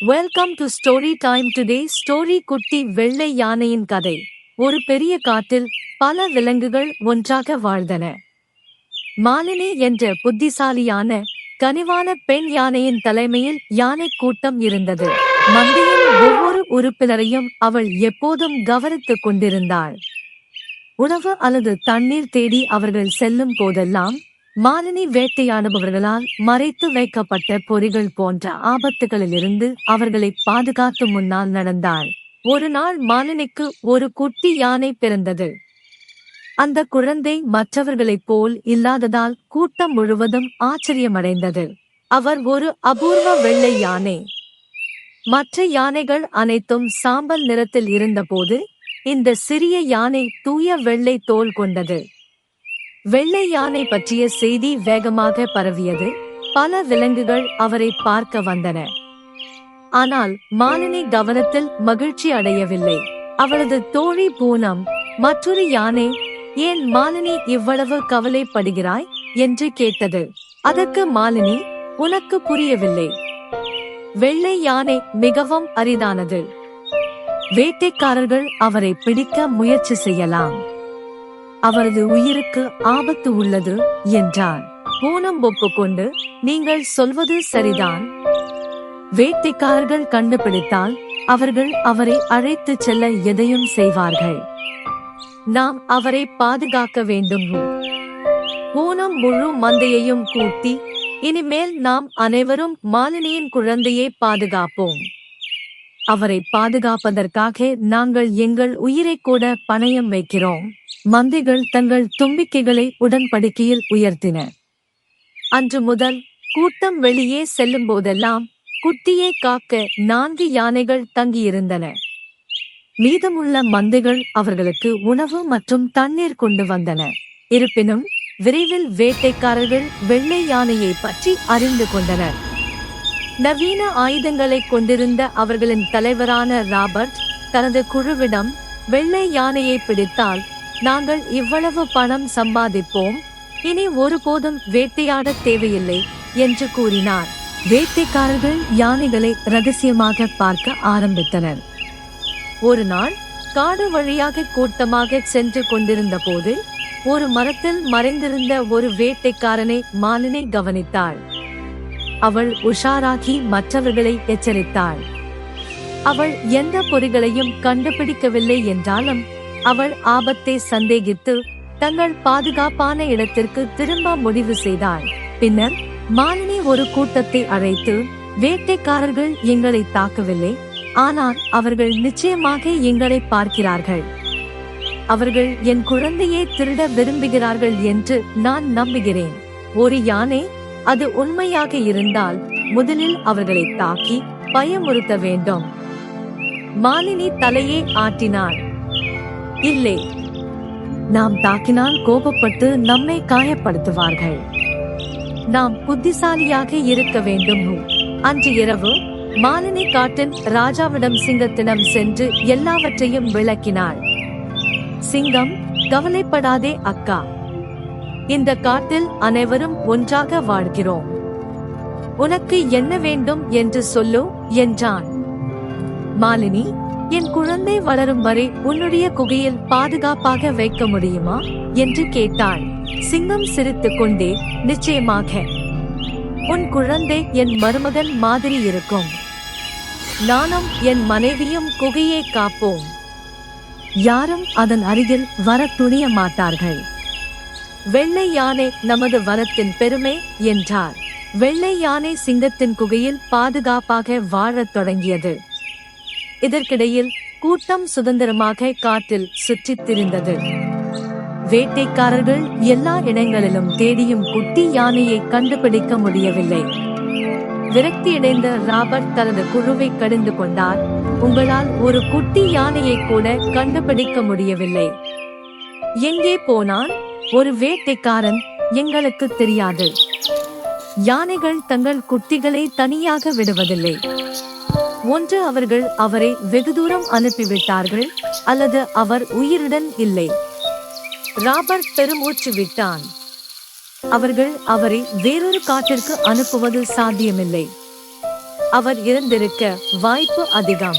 Welcome to story time. Today story குட்டி வெள்ளை யானையின் கதை. ஒரு பெரிய காட்டில் பல விலங்குகள் ஒன்றாக வாழ்ந்தன. மாலினி என்ற புத்திசாலியான கனிவான பெண் யானையின் தலைமையில் யானை கூட்டம் இருந்தது. மந்தையின் ஒவ்வொரு உறுப்பினரையும் அவள் எப்போதும் கவனித்துக் கொண்டிருந்தாள். உணவு அல்லது தண்ணீர் தேடி அவர்கள் செல்லும் போதெல்லாம் மாலினி வேட்டையாடுபவர்களால் மறைத்து வைக்கப்பட்ட பொறிகள் போன்ற ஆபத்துகளிலிருந்து அவர்களை பாதுகாத்து முன்னால் நடந்தாள். ஒரு நாள் மாலினிக்கு ஒரு குட்டி யானை பிறந்தது. அந்த குழந்தை மற்றவர்களைப் போல் இல்லாததால் கூட்டம் முழுவதும் ஆச்சரியமடைந்தது. அவர் ஒரு அபூர்வ வெள்ளை யானை. மற்ற யானைகள் அனைத்தும் சாம்பல் நிறத்தில் இருந்தபோது இந்த சிறிய யானை தூய வெள்ளை தோல் கொண்டது. வெள்ளை யானை பற்றிய செய்தி வேகமாக பரவியது. பல விலங்குகள் அவரை பார்க்க வந்தன. ஆனால் மாலினி கவனத்தில் மகிழ்ச்சி அடையவில்லை. அவளது தோழி பூனம் மற்றொரு யானை, ஏன் மாலினி இவ்வளவு கவலைப்படுகிறாய் என்று கேட்டது. அதற்கு மாலினி, உனக்கு புரியவில்லை. வெள்ளை யானை மிகவும் அரிதானது. வேட்டைக்காரர்கள் அவரை பிடிக்க முயற்சி செய்யலாம். அவரது உயிருக்கு ஆபத்து உள்ளது என்றார். பூனம் ஒப்புக்கொண்டு, நீங்கள் சொல்வது சரிதான். வேட்டைக்காரர்கள் கண்டுபிடித்தால் அவர்கள் அவரை அழைத்துச் செல்ல எதையும் செய்வார்கள். நாம் அவரை பாதுகாக்க வேண்டும். பூனம் முழு மந்தையையும் கூட்டி, இனிமேல் நாம் அனைவரும் மாலினியின் குழந்தையை பாதுகாப்போம். அவரை பாதுகாப்பதற்காக நாங்கள் எங்கள் உயிரை கூட பணயம் வைக்கிறோம். மந்தைகள் தங்கள் தும்பிக்கைகளை உடன்படிக்கையில் உயர்த்தின. அன்று முதல் கூட்டம் வெளியே செல்லும் போதெல்லாம் குட்டியை காக்க 4 யானைகள் தங்கியிருந்தன. மீதமுள்ள மந்தைகள் அவர்களுக்கு உணவு மற்றும் தண்ணீர் கொண்டு வந்தன. இருப்பினும் விரைவில் வேட்டைக்காரர்கள் வெள்ளை யானையை பற்றி அறிந்து கொண்டனர். நவீன ஆயுதங்களை கொண்டிருந்த அவர்களின் தலைவரான ராபர்ட் தனது குழுவிடம், வெள்ளை யானையை பிடித்தால் நாங்கள் இவ்வளவு பணம் சம்பாதிப்போம், இனி ஒருபோதும் வேட்டையாட தேவையில்லை என்று கூறினார். வேட்டைக்காரர்கள் யானைகளை ரகசியமாக பார்க்க ஆரம்பித்தனர். ஒரு நாள் காடு வழியாக கூட்டமாக சென்று கொண்டிருந்த போது ஒரு மரத்தில் மறைந்திருந்த ஒரு வேட்டைக்காரனை மாலினி கவனித்தாள். அவள் உஷாராகி மற்றவர்களை எச்சரித்தாள். அவள் எந்த பொறிகளையும் கண்டுபிடிக்கவில்லை என்றாலும் அவள் ஆபத்தை சந்தேகித்து தங்கள் பாதுகாப்பான இடத்திற்கு திரும்ப முடிவு செய்தாள். பின்னர் மாலினி ஒரு கூட்டத்தை அழைத்து, வேட்டைக்காரர்கள் எங்களை தாக்கவில்லை, ஆனால் அவர்கள் நிச்சயமாக எங்களை பார்க்கிறார்கள். அவர்கள் என் குழந்தையை திருட விரும்புகிறார்கள் என்று நான் நம்புகிறேன். ஒரு யானை, அது உண்மையாக இருந்தால் முதலில் அவர்களை தாக்கி பயமுறுத்த வேண்டும். மாலினி தலையை ஆட்டினாள். இல்லை, நாம் தாக்கினால் கோபப்பட்டு நம்மை காயப்படுத்துவார்கள். நாம் புத்திசாலியாக இருக்க வேண்டும். அன்று இரவு மாலினி காட்டின் ராஜாவிடம் சிங்கத்திடம் சென்று எல்லாவற்றையும் விளக்கினாள். சிங்கம், கவலைப்படாதே அக்கா, இந்த காட்டில் அனைவரும் ஒன்றாக வாழ்கிறோம். உனக்கு என்ன வேண்டும் என்று சொல்லு என்றான். மாலினி, என் குழந்தை வளரும் வரை உன்னுடைய குகையில் பாதுகாப்பாக வைக்க முடியுமா என்று கேட்டாள். சிங்கம் சிரித்துக் கொண்டே, நிச்சயமாக. உன் குழந்தை என் மருமகன் மாதிரி இருக்கும். நானும் என் மனைவியும் குகையை காப்போம். யாரும் அதன் அருகில் வர துணிய மாட்டார்கள். வெள்ளை யானை நமது வனத்தின் பெருமை என்றார். வெள்ளை யானை சிங்கத்தின் குகையில் பாதுகாப்பாக வாழத் தொடங்கியது. இதற்கிடையில் கூட்டம் சுதந்திரமாக காட்டில் சுற்றித் திரிந்தது. வேட்டைக்காரர்கள் எல்லா இடங்களிலும் தேடியும் குட்டி யானையை கண்டுபிடிக்க முடியவில்லை. விரக்தியடைந்த ராபர்ட் தனது குழுவை கடிந்து கொண்டார். உங்களால் ஒரு குட்டி யானையை கூட கண்டுபிடிக்க முடியவில்லை. எங்கே போனான்? ஒரு வேட்டைக்காரன், எங்களுக்கு தெரியாது. யானைகள் தங்கள் குட்டிகளை தனியாக விடுவதில்லை. ஒன்று அவர்கள் அவரை வெகு தூரம் அனுப்பிவிட்டார்கள், அல்லது அவர் உயிருடன் இல்லை. ராபர்ட் பெருமூச்சு விட்டான். அவர்கள் அவரை வேறொரு காட்டிற்கு அனுப்புவது சாத்தியமில்லை. அவர் இறந்திருக்க வாய்ப்பு அதிகம்.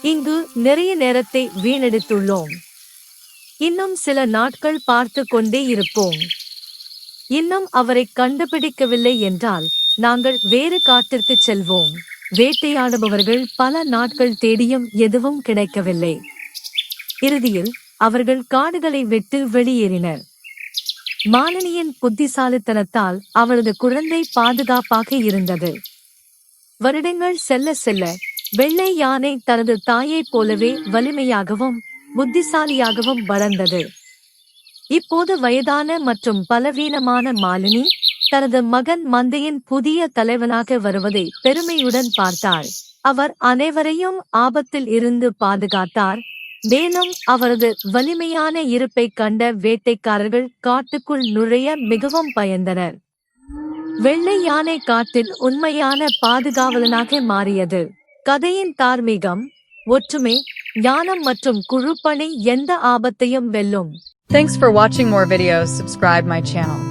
இங்கு நிறைய நேரத்தை வீணடித்துள்ளோம். இன்னும் சில நாட்கள் பார்த்து கொண்டே இருப்போம். இன்னும் அவரை கண்டுபிடிக்கவில்லை என்றால் நாங்கள் வேறு காட்டிற்கு செல்வோம். வேட்டையாடுபவர்கள் பல நாட்கள் தேடியும் எதுவும் கிடைக்கவில்லை. இறுதியில் அவர்கள் காடுகளை விட்டு வெளியேறினர். மாலினியின் புத்திசாலித்தனத்தால் அவளது குழந்தை பாதுகாப்பாக இருந்தது. வருடங்கள் செல்ல செல்ல வெள்ளை யானை தனது தாயைப் போலவே வலிமையாகவும் புத்திசாலியாகவும் வளர்ந்தது. இப்போது வயதான மற்றும் பலவீனமான மாலினி தனது மகன் மந்தையின் புதிய தலைவனாக வருவதை பெருமையுடன் பார்த்தாள். அவர் அனைவரையும் ஆபத்தில் இருந்து பாதுகாத்தார். மேலும் அவரது வலிமையான இருப்பை கண்ட வேட்டைக்காரர்கள் காட்டுக்குள் நுழைய மிகவும் பயந்தனர். வெள்ளை யானை காட்டில் உண்மையான பாதுகாவலனாக மாறியது. கதையின் தார்மீகம், ஒற்றுமை, ஞானம் மற்றும் குழுப்பணி எந்த ஆபத்தையும் வெல்லும். Thanks for watching. More videos. Subscribe my channel.